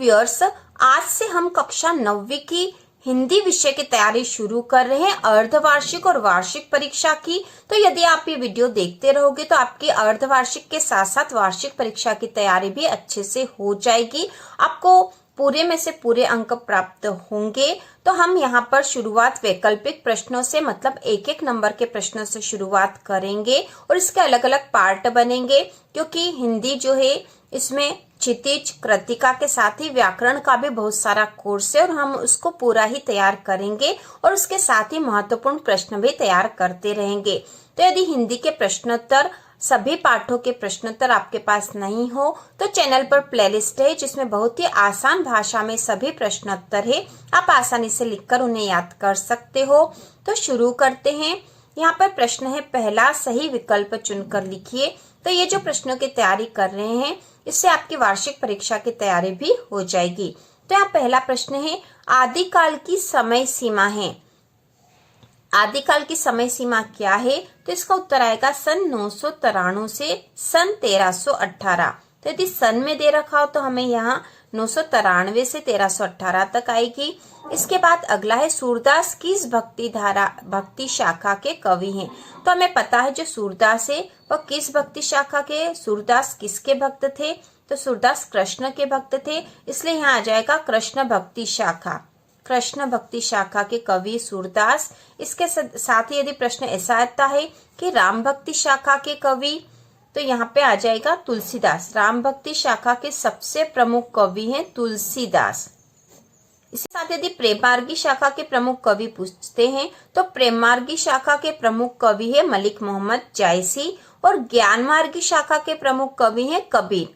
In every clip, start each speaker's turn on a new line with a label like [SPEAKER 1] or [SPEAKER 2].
[SPEAKER 1] Viewers, आज से हम कक्षा 9वीं की हिंदी विषय की तैयारी शुरू कर रहे हैं, अर्धवार्षिक और वार्षिक परीक्षा की। तो यदि आप ये वीडियो देखते रहोगे तो आपकी अर्धवार्षिक के साथ साथ वार्षिक परीक्षा की तैयारी भी अच्छे से हो जाएगी। आपको पूरे में से पूरे अंक प्राप्त होंगे। तो हम यहाँ पर शुरुआत वैकल्पिक प्रश्नों से, मतलब एक एक नंबर के प्रश्नों से शुरुआत करेंगे और इसके अलग अलग पार्ट बनेंगे, क्योंकि हिंदी जो है इसमें क्षितिज, कृतिका के साथ ही व्याकरण का भी बहुत सारा कोर्स है और हम उसको पूरा ही तैयार करेंगे और उसके साथ ही महत्वपूर्ण प्रश्न भी तैयार करते रहेंगे। तो यदि हिंदी के प्रश्नोत्तर, सभी पाठों के प्रश्नोत्तर आपके पास नहीं हो तो चैनल पर प्लेलिस्ट है जिसमें बहुत ही आसान भाषा में सभी प्रश्नोत्तर है, आप आसानी से लिखकर उन्हें याद कर सकते हो। तो शुरू करते हैं। यहाँ पर प्रश्न है पहला, सही विकल्प चुनकर लिखिए। तो ये जो प्रश्नों की तैयारी कर रहे हैं इससे आपकी वार्षिक परीक्षा की तैयारी भी हो जाएगी। तो यहाँ पहला प्रश्न है, आदिकाल की समय सीमा है। आदिकाल की समय सीमा क्या है? तो इसका उत्तर आएगा सन 993 से सन 1318। तो यदि सन में दे रखा हो तो हमें यहाँ 993 से 1318 तक आएगी। इसके बाद अगला है, सूरदास किस भक्ति शाखा के कवि हैं? तो हमें पता है जो सूरदास है वह किस भक्ति शाखा के, सूरदास किसके भक्त थे? तो सूरदास कृष्ण के भक्त थे, इसलिए यहाँ आ जाएगा कृष्ण भक्ति शाखा। कृष्ण भक्ति शाखा के कवि सूरदास। इसके साथ ही यदि प्रश्न ऐसा आता है कि राम भक्ति शाखा के कवि, तो यहाँ पे आ जाएगा तुलसीदास। राम भक्ति शाखा के सबसे प्रमुख कवि हैं तुलसीदास। इसके साथ यदि प्रेमार्गी शाखा के प्रमुख कवि पूछते हैं तो प्रेमार्गी शाखा के प्रमुख कवि है मलिक मोहम्मद जायसी और ज्ञान मार्गी शाखा के प्रमुख कवि हैं कबीर।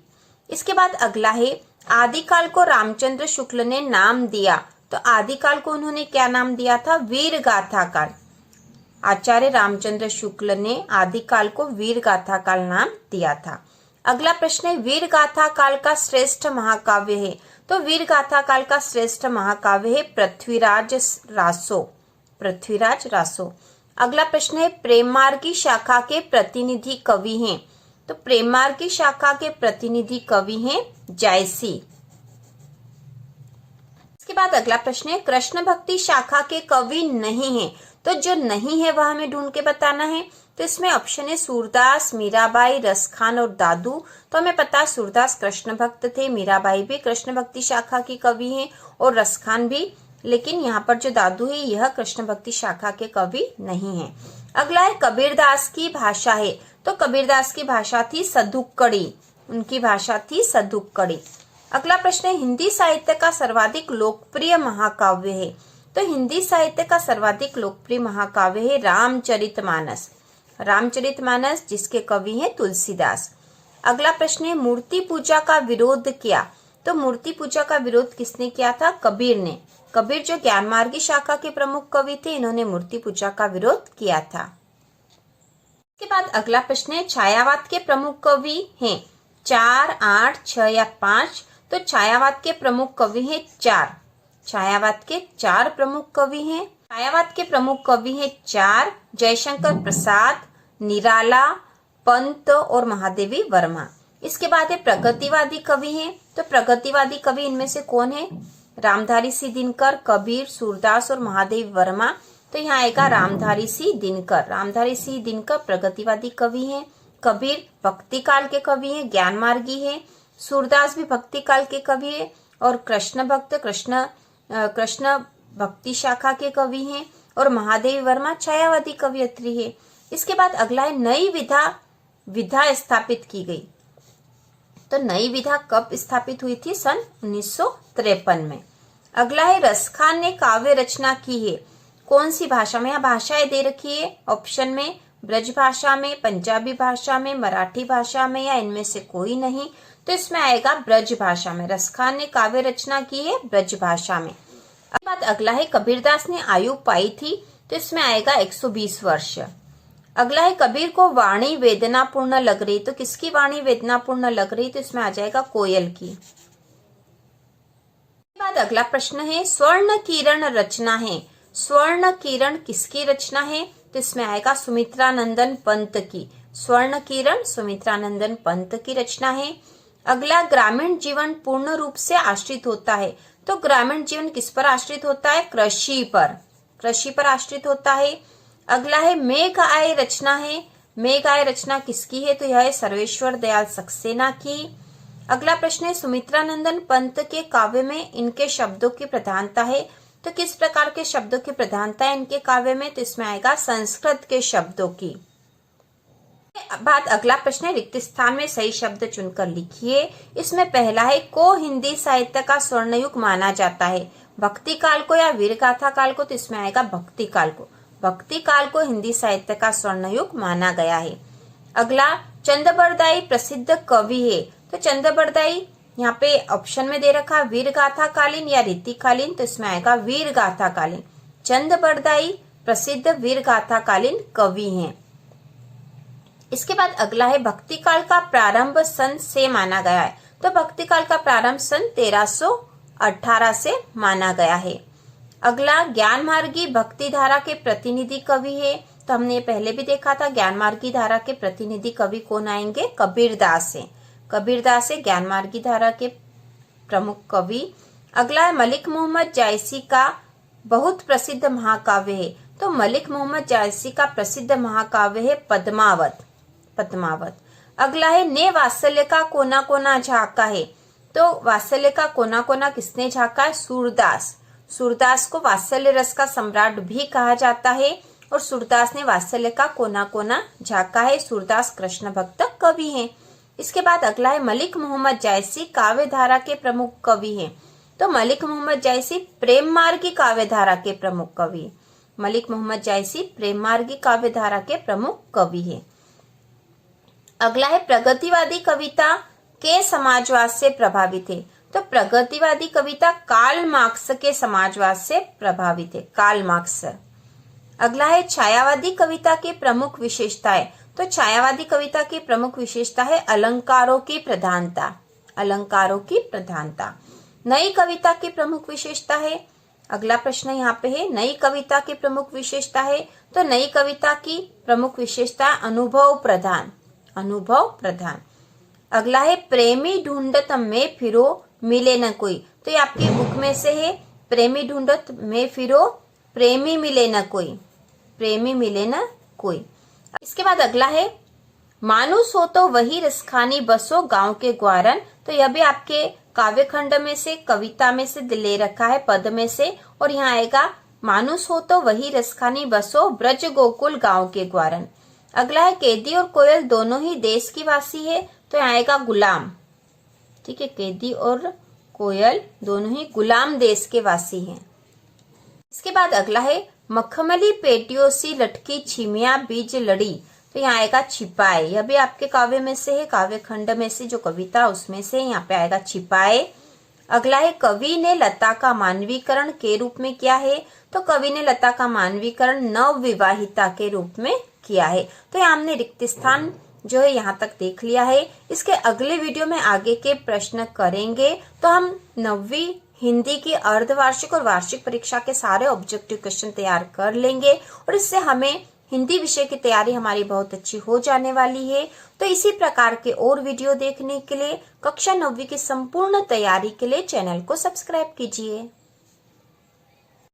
[SPEAKER 1] इसके बाद अगला है, आदिकाल को रामचंद्र शुक्ल ने नाम दिया। तो आदिकाल को उन्होंने क्या नाम दिया था? वीर गाथा काल। आचार्य रामचंद्र शुक्ल ने आदिकाल को वीर गाथा काल नाम दिया था। अगला प्रश्न है, वीर गाथा काल का श्रेष्ठ महाकाव्य है। तो वीर गाथा काल का श्रेष्ठ महाकाव्य है पृथ्वीराज रासो। पृथ्वीराज रासो। अगला प्रश्न है, प्रेमार्गी शाखा के प्रतिनिधि कवि हैं। तो प्रेमार्गी शाखा के प्रतिनिधि कवि हैं जायसी। इसके बाद अगला प्रश्न है, कृष्ण भक्ति शाखा के कवि नहीं है। तो जो नहीं है वह हमें ढूंढ के बताना है। तो इसमें ऑप्शन है सूरदास, मीराबाई, रसखान और दादू। तो हमें पता है सूरदास कृष्ण भक्त थे, मीराबाई भी कृष्ण भक्ति शाखा की कवि हैं और रसखान भी, लेकिन यहाँ पर जो दादू है यह कृष्ण भक्ति शाखा के कवि नहीं है। अगला है, कबीरदास की भाषा है। तो कबीरदास की भाषा थी सदुक्कड़ी, उनकी भाषा थी सदुक्कड़ी। अगला प्रश्न है, हिंदी साहित्य का सर्वाधिक लोकप्रिय महाकाव्य है। तो हिंदी साहित्य का सर्वाधिक लोकप्रिय महाकाव्य है रामचरितमानस। रामचरितमानस जिसके कवि हैं तुलसीदास। अगला प्रश्न है, मूर्ति पूजा का विरोध किया। तो मूर्ति पूजा का विरोध किसने किया था? कबीर ने। कबीर जो ज्ञान मार्गी शाखा के प्रमुख कवि थे, इन्होंने मूर्ति पूजा का विरोध किया था। इसके बाद अगला प्रश्न है, छायावाद के प्रमुख कवि हैं 4, 8, 6 या 5। तो छायावाद के प्रमुख कवि हैं 4। छायावाद के 4 प्रमुख कवि हैं। छायावाद के प्रमुख कवि हैं 4, जयशंकर प्रसाद, निराला, पंत और महादेवी वर्मा। इसके बाद है प्रगतिवादी कवि हैं। तो प्रगतिवादी कवि इनमें से कौन है? रामधारी सिंह दिनकर, कबीर, सूरदास और महादेवी वर्मा। तो यहाँ आएगा रामधारी सिंह दिनकर। रामधारी सिंह दिनकर प्रगतिवादी कवि हैं। कबीर भक्ति काल के कवि हैं, ज्ञान मार्गी है। सूरदास भी भक्ति काल के कवि है और कृष्ण भक्त कृष्ण भक्ति शाखा के कवि हैं और महादेवी वर्मा छायावादी कवियत्री है। इसके बाद अगला है, नई विधा स्थापित की गई। तो नई विधा कब स्थापित हुई थी? सन 1953 में। अगला है, रसखान ने काव्य रचना की है कौन सी भाषा में? यहाँ भाषाएं दे रखी है ऑप्शन में, ब्रज भाषा में, पंजाबी भाषा में, मराठी भाषा में या इनमें से कोई नहीं। तो इसमें आएगा ब्रज भाषा में। रसखान ने काव्य रचना की है ब्रज भाषा में। अब बात अगला है, कबीरदास ने आयु पाई थी। तो इसमें आएगा 120 वर्ष। अगला है, कबीर को वाणी वेदनापूर्ण लग रही। तो किसकी वाणी वेदनापूर्ण लग रही? तो इसमें आ जाएगा कोयल की। बाद अगला प्रश्न है, स्वर्ण किरण रचना है। स्वर्ण किरण किसकी रचना है? तो इसमें आएगा सुमित्रानंदन पंत की। स्वर्ण किरण सुमित्रानंदन पंत की रचना है। अगला, ग्रामीण जीवन पूर्ण रूप से आश्रित होता है। तो ग्रामीण जीवन किस पर आश्रित होता है? कृषि पर, कृषि पर आश्रित होता है। अगला है मेघ आय रचना है। मेघ आय रचना किसकी है? तो यह है सर्वेश्वर दयाल सक्सेना की। अगला प्रश्न है, सुमित्रानंदन पंत के काव्य में इनके शब्दों की प्रधानता है। तो किस प्रकार के शब्दों की प्रधानता है इनके काव्य में? तो इसमें आएगा संस्कृत के शब्दों की। बाद अगला प्रश्न है, रिक्त स्थान में सही शब्द चुनकर लिखिए। इसमें पहला है, को हिंदी साहित्य का स्वर्ण युग माना जाता है, भक्ति काल को या वीर गाथा काल को? तो इसमें आएगा भक्ति काल को। भक्ति काल को हिंदी साहित्य का स्वर्ण युग माना गया है। अगला, चंद्रबरदाई प्रसिद्ध कवि है। तो चंद्रबरदाई यहाँ पे ऑप्शन में दे रखा वीर गाथा कालीन या रीतिकालीन? तो इसमें आएगा वीर गाथा कालीन। चंद्रबरदाई प्रसिद्ध वीर गाथा कालीन कवि हैं। इसके बाद अगला है, भक्ति काल का प्रारंभ सन से माना गया है। तो भक्ति काल का प्रारंभ सन 1318 से माना गया है। अगला, ज्ञान मार्गी भक्ति धारा के प्रतिनिधि कवि है। तो हमने पहले भी देखा था, ज्ञान मार्गी धारा के प्रतिनिधि कवि कौन आएंगे? कबीरदास है। कबीरदास है ज्ञान मार्गी धारा के प्रमुख कवि। अगला है, मलिक मोहम्मद जायसी का बहुत प्रसिद्ध महाकाव्य है। तो मलिक मोहम्मद जायसी का प्रसिद्ध महाकाव्य है पद्मावत। पद्मावत। अगला है, ने वात्सल्य का कोना कोना झांका है। तो वात्सल्य का कोना कोना किसने झांका है? सूरदास। सूरदास को वात्सल्य रस का सम्राट भी कहा जाता है और सूरदास ने वात्सल्य का कोना कोना झांका है। सूरदास कृष्ण भक्त कवि हैं। इसके बाद अगला है, मलिक मोहम्मद जायसी काव्य धारा के प्रमुख कवि हैं। तो मलिक मोहम्मद जायसी प्रेम मार्गी काव्य धारा के प्रमुख कवि। मलिक मोहम्मद जायसी प्रेम मार्गी काव्य धारा के प्रमुख कवि हैं। अगला है, प्रगतिवादी कविता के समाजवाद से प्रभावित है। तो प्रगतिवादी कविता कार्ल मार्क्स के समाजवाद से प्रभावित है। Karl Marx. अगला है, छायावादी कविता की प्रमुख विशेषताएं। तो छायावादी कविता की प्रमुख विशेषता है अलंकारों की प्रधानता। अलंकारों की प्रधानता। नई कविता की प्रमुख विशेषता है। अगला प्रश्न यहाँ पे है, नई कविता की प्रमुख विशेषता है। तो नई कविता की प्रमुख विशेषता अनुभव प्रधान। अनुभव प्रधान। अगला है, प्रेमी ढूंढत में फिरो मिले न कोई। तो ये आपकी बुक में से है, प्रेमी ढूंढत में फिरो प्रेमी मिले न कोई। प्रेमी मिले न कोई। इसके बाद अगला है, मानुस हो तो वही रसखानी बसो गांव के ग्वारन। तो यह भी आपके काव्य खंड में से, कविता में से ले रखा है, पद में से। और यहाँ आएगा, मानुस हो तो वही रसखानी बसो ब्रज गोकुल गांव के ग्वारन। अगला है, कैदी और कोयल दोनों ही देश की वासी है। तो यहाँ आएगा गुलाम। ठीक है, कैदी और कोयल दोनों ही गुलाम देश के वासी हैं। इसके बाद अगला है, मखमली पेटियों सी लटकी छिमिया बीज लड़ी। तो यहाँ आएगा छिपाए। यह भी आपके काव्य में से है, काव्य खंड में से जो कविता उसमें से यहाँ पे आएगा छिपाए। अगला है, कवि ने लता का मानवीकरण के रूप में किया है। तो कवि ने लता का मानवीकरण नव विवाहिता के रूप में किया है। तो यहाँ हमने रिक्त स्थान जो है यहाँ तक देख लिया है। इसके अगले वीडियो में आगे के प्रश्न करेंगे। तो हम 9वीं हिंदी की अर्धवार्षिक और वार्षिक परीक्षा के सारे ऑब्जेक्टिव क्वेश्चन तैयार कर लेंगे और इससे हमें हिंदी विषय की तैयारी हमारी बहुत अच्छी हो जाने वाली है। तो इसी प्रकार के और वीडियो देखने के लिए कक्षा 9वीं की संपूर्ण तैयारी के लिए चैनल को सब्सक्राइब कीजिए।